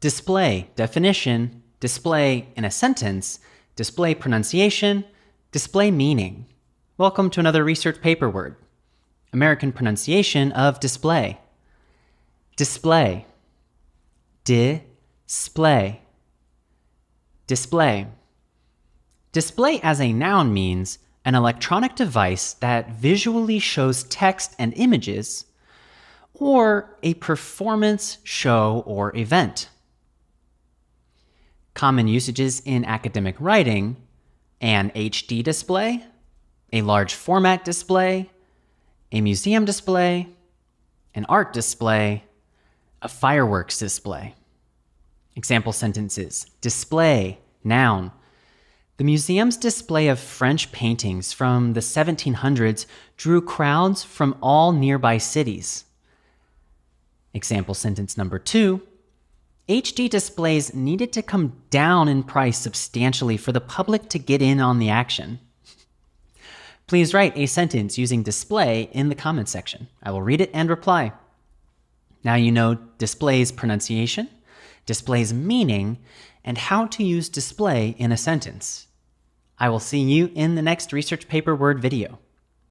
display definition, display in a sentence, display pronunciation, display meaning. Welcome to another research paper word. American pronunciation of display. Display. Display. Display. Display as a noun means an electronic device that visually shows text and images, or a performance, show, or event. Common usages in academic writing: an HD display, a large format display, a museum display, an art display, a fireworks display. Example sentences: display, noun. The museum's display of French paintings from the 1700s drew crowds from all nearby cities. Example sentence number 2. HD displays needed to come down in price substantially for the public to get in on the action. Please write a sentence using display in the comment section. I will read it and reply. Now you know display's pronunciation, display's meaning, and how to use display in a sentence. I will see you in the next research paper word video.